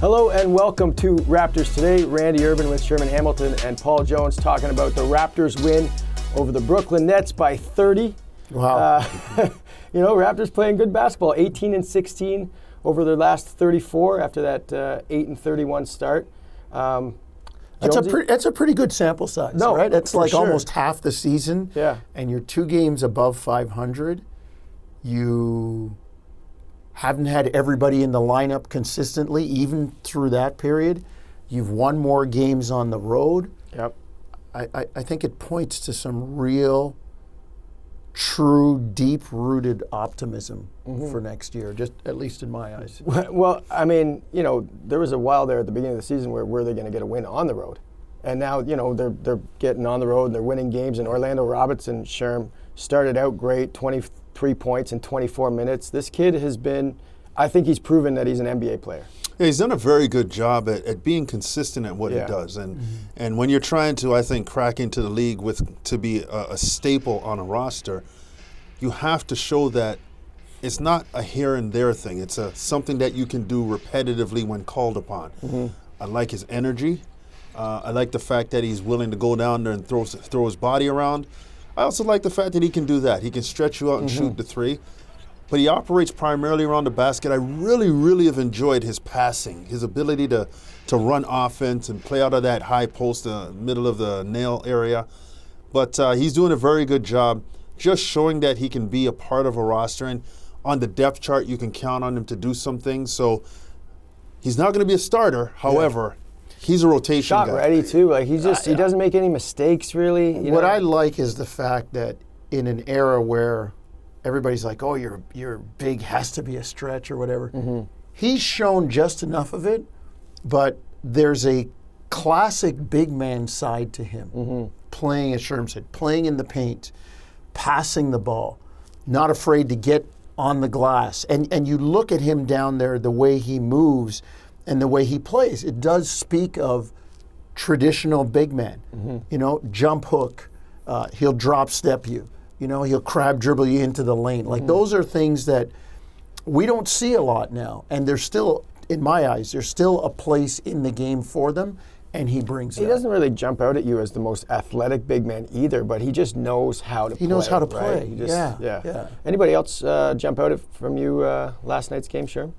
Hello and welcome to Raptors Today. Randy Urban with Sherman Hamilton and Paul Jones talking about the Raptors win over the Brooklyn Nets by 30. Wow. Raptors playing good basketball, 18-16 over their last 34 after that 8-31 start. That's a pretty good sample size, right? That's like almost half the season. Yeah. And you're 2 games above 500. You haven't had everybody in the lineup consistently, even through that period. You've won more games on the road. Yep. I think it points to some real, true, deep-rooted optimism for next year, just at least in my eyes. Well, I mean, there was a while there at the beginning of the season where they're going to get a win on the road. And now, they're getting on the road and they're winning games. And Orlando Robinson, Sherm, started out great, 23 points in 24 minutes. This kid has been, I think he's proven that he's an NBA player. Yeah, he's done a very good job at being consistent at what he does. And when you're trying to, I think, crack into the league to be a staple on a roster, you have to show that it's not a here and there thing. It's something that you can do repetitively when called upon. I like his energy. I like the fact that he's willing to go down there and throw his body around. I also like the fact that he can do that. He can stretch you out and shoot the three. But he operates primarily around the basket. I really, really have enjoyed his passing, his ability to run offense and play out of that high post, middle of the nail area. But he's doing a very good job just showing that he can be a part of a roster. And on the depth chart, you can count on him to do some things. So he's not going to be a starter. However, he's a rotation Shot guy. ready, too. Like he doesn't make any mistakes, really. What I like is the fact that in an era where everybody's like, oh, your big has to be a stretch or whatever, he's shown just enough of it, but there's a classic big man side to him. Playing, as Sherm said, playing in the paint, passing the ball, not afraid to get on the glass. And you look at him down there, the way he moves and the way he plays, it does speak of traditional big man. Jump hook, he'll drop step you. He'll crab dribble you into the lane. Like those are things that we don't see a lot now. And there's still, in my eyes, there's still a place in the game for them. And he brings that. He doesn't really jump out at you as the most athletic big man either, but he just knows how to play. He knows how to right? play. Yeah. Anybody else jump out from you last night's game, Sherm?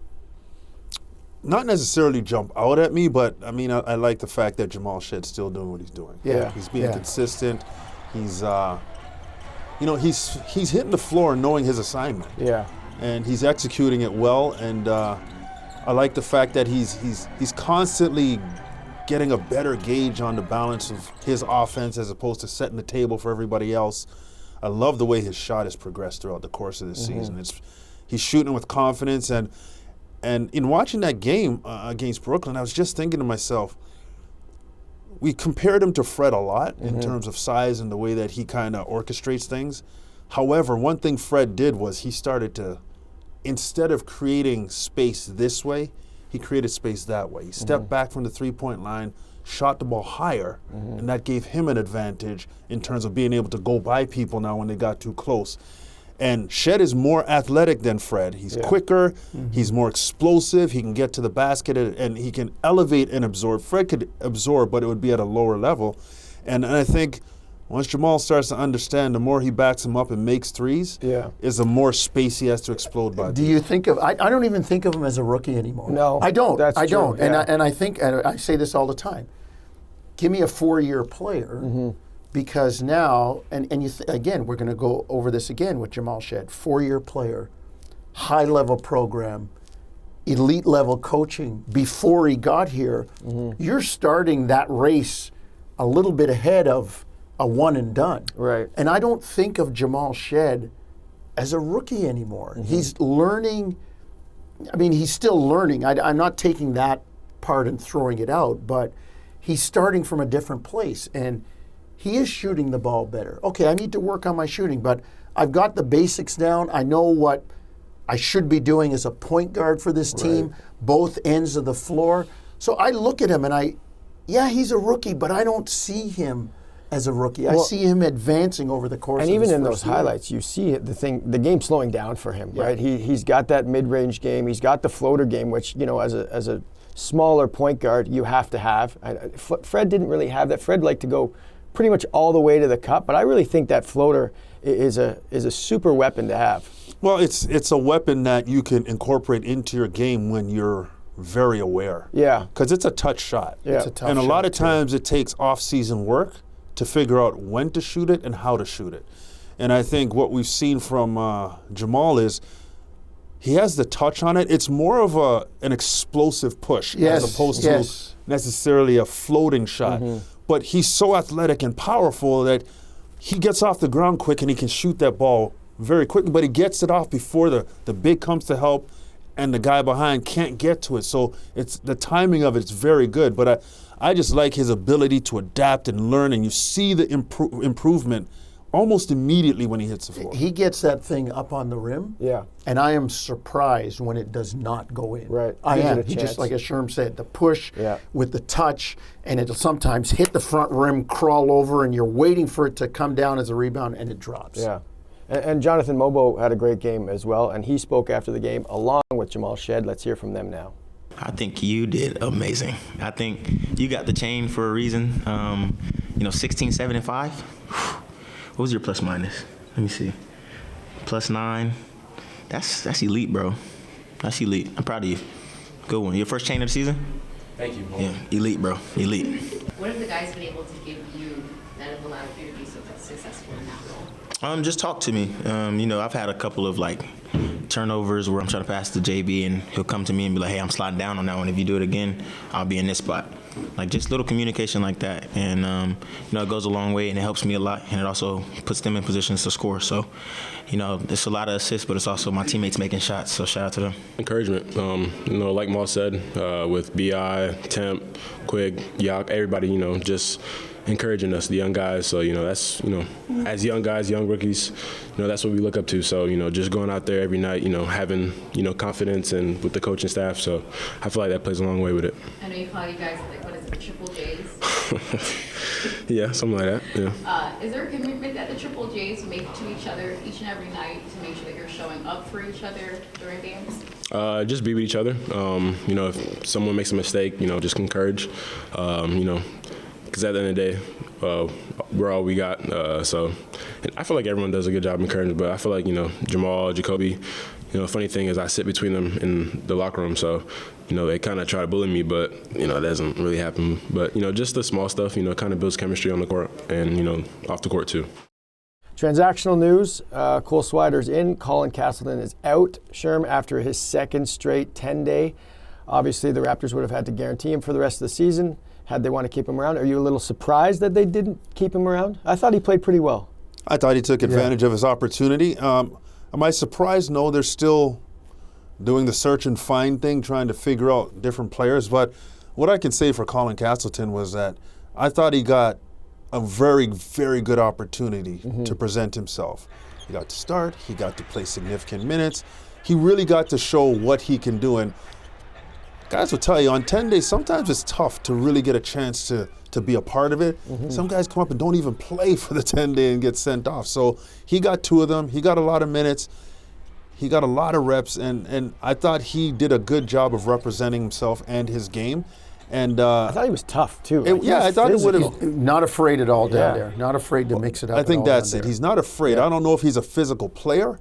Not necessarily jump out at me, but I mean, I like the fact that Jamal Shead's still doing what he's doing. Yeah. He's being consistent. He's he's hitting the floor knowing his assignment. Yeah. And he's executing it well. And I like the fact that he's constantly getting a better gauge on the balance of his offense as opposed to setting the table for everybody else. I love the way his shot has progressed throughout the course of this season. He's shooting with confidence. And in watching that game against Brooklyn, I was just thinking to myself, we compared him to Fred a lot in terms of size and the way that he kind of orchestrates things. However, one thing Fred did was he started to, instead of creating space this way, he created space that way. He stepped back from the three-point line, shot the ball higher, and that gave him an advantage in terms of being able to go by people now when they got too close. And Shead is more athletic than Fred. He's quicker, he's more explosive, he can get to the basket, and he can elevate and absorb. Fred could absorb, but it would be at a lower level. And I think once Jamal starts to understand, the more he backs him up and makes threes, is the more space he has to explode by. Do you think of, I don't even think of him as a rookie anymore. No. I don't. That's I true, don't. yeah. And I think, and I say this all the time, give me a 4-year player, because now, and again, we're going to go over this again with Jamal Shead, 4-year player, high-level program, elite-level coaching. Before he got here, you're starting that race a little bit ahead of a one and done. Right. And I don't think of Jamal Shead as a rookie anymore. He's learning. I mean, he's still learning. I'm not taking that part and throwing it out, but he's starting from a different place. And he is shooting the ball better. Okay, I need to work on my shooting, but I've got the basics down. I know what I should be doing as a point guard for this team, both ends of the floor. So I look at him and he's a rookie, but I don't see him as a rookie. I see him advancing over the course of his And even in first those year. highlights, you see the game slowing down for him, right? He's got that mid-range game. He's got the floater game, which, as a smaller point guard you have to have. Fred didn't really have that. Fred liked to go pretty much all the way to the cup, but I really think that floater is a super weapon to have. Well, it's a weapon that you can incorporate into your game when you're very aware. Yeah. Because it's a touch shot. Yeah. It's a tough And a lot of shot, too. times it takes off-season work to figure out when to shoot it and how to shoot it. And I think what we've seen from Jamal is he has the touch on it. It's more of an explosive push Yes, as opposed yes. to necessarily a floating shot. But he's so athletic and powerful that he gets off the ground quick and he can shoot that ball very quickly, but he gets it off before the big comes to help and the guy behind can't get to it. So it's the timing of it's very good. But I just like his ability to adapt and learn, and you see the improvement almost immediately when he hits the floor. He gets that thing up on the rim, Yeah. and I am surprised when it does not go in. Right. I Gives it am. a He chance. just, like as Sherm said, the push Yeah. with the touch, and it'll sometimes hit the front rim, crawl over, and you're waiting for it to come down as a rebound, and it drops. Yeah. And Jonathan Mogbo had a great game as well, and he spoke after the game along with Jamal Shead. Let's hear from them now. I think you did amazing. I think you got the chain for a reason. 16, 7, and 5. What was your plus minus? Let me see. +9. That's elite, bro. That's elite. I'm proud of you. Good one. Your first chain of the season? Thank you, Mo. Yeah, elite, bro. Elite. What have the guys been able to give you that have allowed you to be so successful in that role? Just talk to me. I've had a couple of turnovers where I'm trying to pass to JB and he'll come to me and be like, hey, I'm sliding down on that one. If you do it again, I'll be in this spot. Just little communication like that. And, it goes a long way and it helps me a lot. And it also puts them in positions to score. So, it's a lot of assists, but it's also my teammates making shots. So shout out to them. Encouragement. Like Maul said, with BI, Temp, Quig, Yak, everybody, just encouraging us, the young guys. So, that's, as young guys, young rookies, that's what we look up to. So, just going out there every night, having, confidence and with the coaching staff. So I feel like that plays a long way with it. I know you call you guys, what is it, Triple J's? Yeah, something like that, yeah. Is there a commitment that the Triple J's make to each other each and every night to make sure that you're showing up for each other during games? Just be with each other. If someone makes a mistake, just encourage, because at the end of the day, we're all we got. So and I feel like everyone does a good job encouraging, but I feel like, Jamal, Jacoby, the funny thing is I sit between them in the locker room, so, they kind of try to bully me, but, it doesn't really happen. But, just the small stuff, kind of builds chemistry on the court and, off the court too. Transactional news, Cole Swider's in, Colin Castleton is out. Sherm, after his second straight 10-day. Obviously, the Raptors would have had to guarantee him for the rest of the season had they want to keep him around. Are you a little surprised that they didn't keep him around? I thought he played pretty well. I thought he took advantage of his opportunity. Am I surprised? No, they're still doing the search and find thing, trying to figure out different players. But what I can say for Colin Castleton was that I thought he got a very, very good opportunity to present himself. He got to start. He got to play significant minutes. He really got to show what he can do. And guys will tell you, on 10 days, sometimes it's tough to really get a chance to be a part of it. Some guys come up and don't even play for the 10-day and get sent off. So he got 2 of them. He got a lot of minutes. He got a lot of reps, and I thought he did a good job of representing himself and his game. And I thought he was tough, too. I thought it would have. Not afraid at all down Yeah. there. Not afraid to mix it up. I think at all that's down it. there. He's not afraid. I don't know if he's a physical player,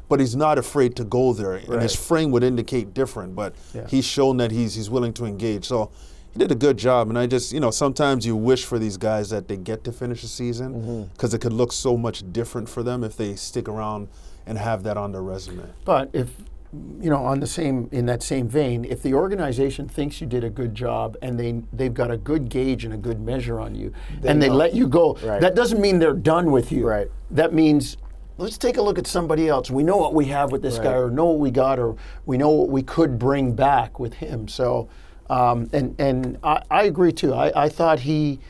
but he's not afraid to go there. And his frame would indicate different, but he's shown that he's willing to engage. So he did a good job. And I just, sometimes you wish for these guys that they get to finish the season because it could look so much different for them if they stick around and have that on their resume. But if, in that same vein, if the organization thinks you did a good job and they've got a good gauge and a good measure on you, and they let you go, that doesn't mean they're done with you. Right. That means, let's take a look at somebody else. We know what we have with this guy, or know what we got, or we know what we could bring back with him. So, and I agree too. I thought he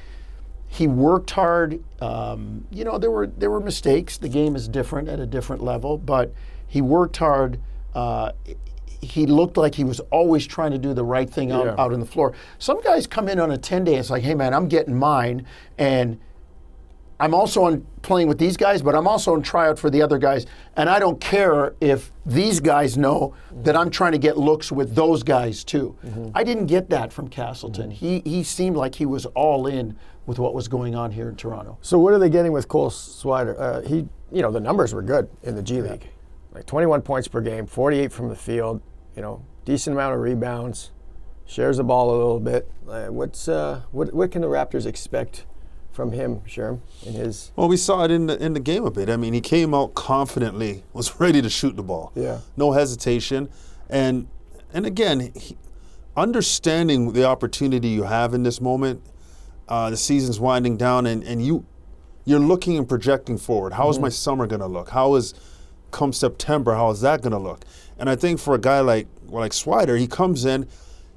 worked hard. There were mistakes. The game is different at a different level, but he worked hard. He looked like he was always trying to do the right thing out on the floor. Some guys come in on a 10-day, it's like, hey man, I'm getting mine, and I'm also on playing with these guys, but I'm also on tryout for the other guys. And I don't care if these guys know that I'm trying to get looks with those guys too. I didn't get that from Castleton. He seemed like he was all in with what was going on here in Toronto. So what are they getting with Cole Swider? The numbers were good in the G League. Like 21 points per game, 48 from the field, decent amount of rebounds, shares the ball a little bit. What can the Raptors expect from him, Sherm, in his? Well, we saw it in the game a bit. I mean, he came out confidently, was ready to shoot the ball. Yeah. No hesitation. And again, understanding the opportunity you have in this moment, the season's winding down, and you're looking and projecting forward. How is my summer going to look? Come September, how is that going to look? And I think for a guy like Swider, he comes in,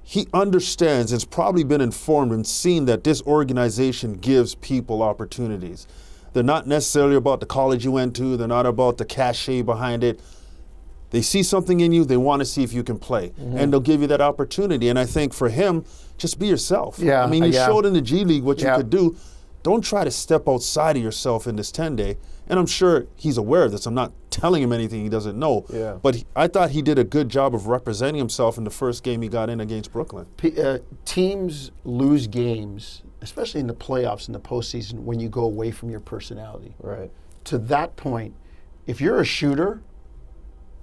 he understands, has probably been informed and seen that this organization gives people opportunities. They're not necessarily about the college you went to. They're not about the cachet behind it. They see something in you. They want to see if you can play. And they'll give you that opportunity. And I think for him, just be yourself. Yeah, I mean, you showed in the G League what you Yeah. could do. Don't try to step outside of yourself in this 10-day. And I'm sure he's aware of this. I'm not telling him anything he doesn't know. Yeah. But I thought he did a good job of representing himself in the first game he got in against Brooklyn. Teams lose games, especially in the playoffs and the postseason, when you go away from your personality. Right. To that point, if you're a shooter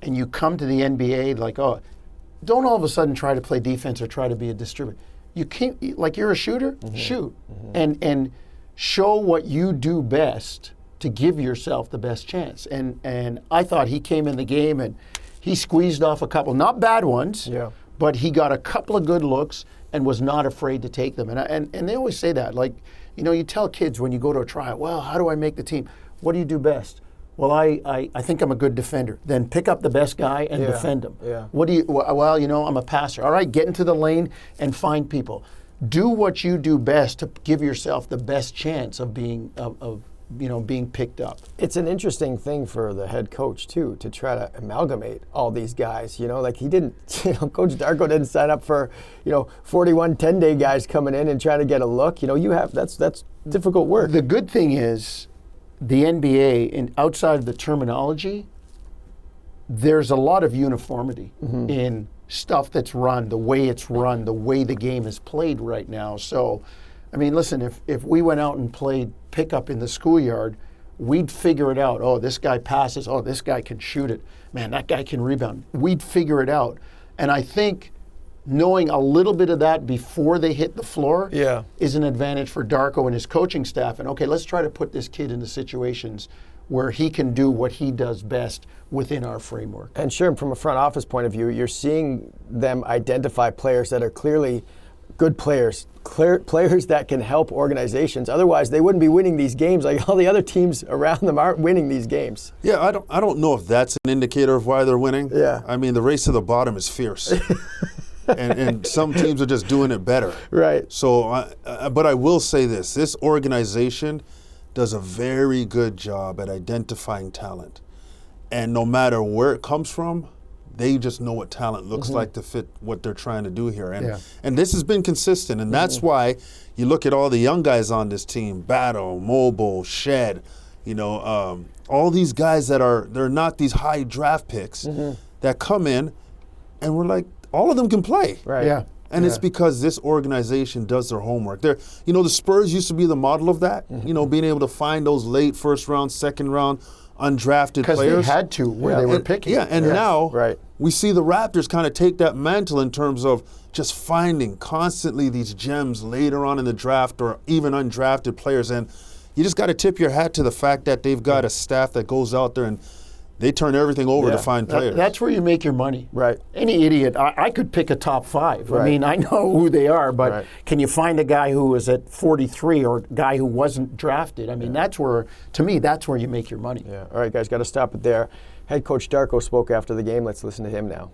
and you come to the NBA don't all of a sudden try to play defense or try to be a distributor. You can't, you're a shooter, shoot. And show what you do best to give yourself the best chance. And I thought he came in the game and he squeezed off a couple, not bad ones, but he got a couple of good looks and was not afraid to take them. And they always say that, you tell kids when you go to a tryout, well, how do I make the team? What do you do best? Well, I think I'm a good defender. Then pick up the best guy and defend him. Yeah. What do you? Well, I'm a passer. All right, get into the lane and find people. Do what you do best to give yourself the best chance of being being picked up. It's an interesting thing for the head coach too to try to amalgamate all these guys. He didn't. Coach Darko didn't sign up for 41 10-day guys coming in and trying to get a look. That's difficult work. The good thing is, the NBA, and outside of the terminology, there's a lot of uniformity in stuff that's run, the way it's run, the way the game is played right now. So, I mean, listen, if we went out and played pickup in the schoolyard, we'd figure it out. Oh, this guy passes. Oh, this guy can shoot it. Man, that guy can rebound. We'd figure it out. And I think knowing a little bit of that before they hit the floor is an advantage for Darko and his coaching staff. And okay, let's try to put this kid into situations where he can do what he does best within our framework. And sure, from a front office point of view, you're seeing them identify players that are clearly good players, players that can help organizations. Otherwise, they wouldn't be winning these games. Like all the other teams around them aren't winning these games. Yeah, I don't know if that's an indicator of why they're winning. Yeah. I mean, the race to the bottom is fierce. and some teams are just doing it better. Right. So, but I will say this organization does a very good job at identifying talent. And no matter where it comes from, they just know what talent looks like to fit what they're trying to do here. And this has been consistent. And that's why you look at all the young guys on this team, Battle, Mogbo, Shead, all these guys they're not these high draft picks that come in and we're like, all of them can play. Right. Yeah. And it's because this organization does their homework. The Spurs used to be the model of that, being able to find those late first round, second round, undrafted players. Because they had to where they were picking. Now we see the Raptors kind of take that mantle in terms of just finding constantly these gems later on in the draft or even undrafted players. And you just got to tip your hat to the fact that they've got a staff that goes out there and they turn everything over to find players. That's where you make your money. Right. Any idiot, I could pick a top five. Right. I mean, I know who they are, but Right. can you find a guy who was at 43 or a guy who wasn't drafted? I mean, that's where you make your money. Yeah. All right, guys, got to stop it there. Head coach Darko spoke after the game. Let's listen to him now.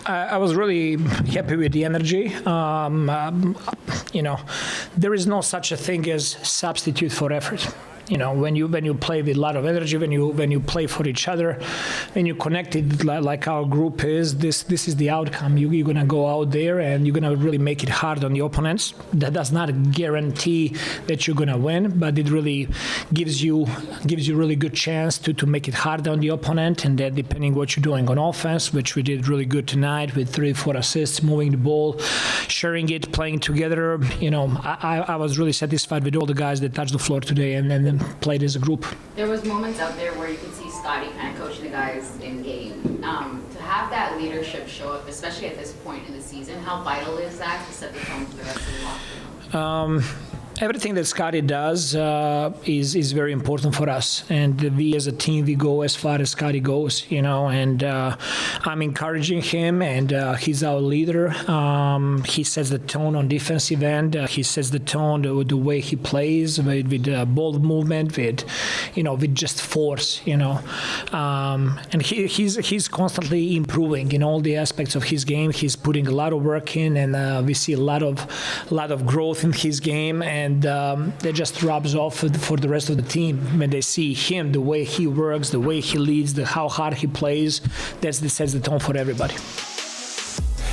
I was really happy with the energy. There is no such a thing as substitute for effort. when you play with a lot of energy, when you play for each other, when you connected like our group is, this is the outcome. You're gonna go out there and you're gonna really make it hard on the opponents. That does not guarantee that you're gonna win, but it really gives you really good chance to make it hard on the opponent. And that depending what you're doing on offense, which we did really good tonight with 3-4 assists, moving the ball, sharing it, playing together. I was really satisfied with all the guys that touched the floor today and then played as a group. There was moments out there where you could see Scotty kind of coaching the guys in game. To have that leadership show up, especially at this point in the season, how vital is that to set the tone for the rest of the locker room? Everything that Scotty does is very important for us, and we as a team, we go as far as Scotty goes, and I'm encouraging him, and he's our leader. He sets the tone on defensive end. He sets the tone with the way he plays, with ball movement, with just force, and he's constantly improving in all the aspects of his game. He's putting a lot of work in, and we see a lot of growth in his game. And that just rubs off for the rest of the team when they see him, the way he works, the way he leads, how hard he plays. That sets the tone for everybody.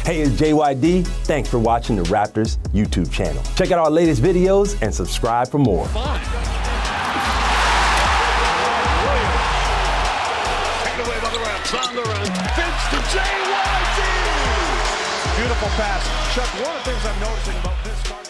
Hey, it's JYD. Thanks for watching the Raptors YouTube channel. Check out our latest videos and subscribe for more. Taken away by the Raps on the run. Fits to JYD. Beautiful pass. Chuck, one of the things I'm noticing about this start.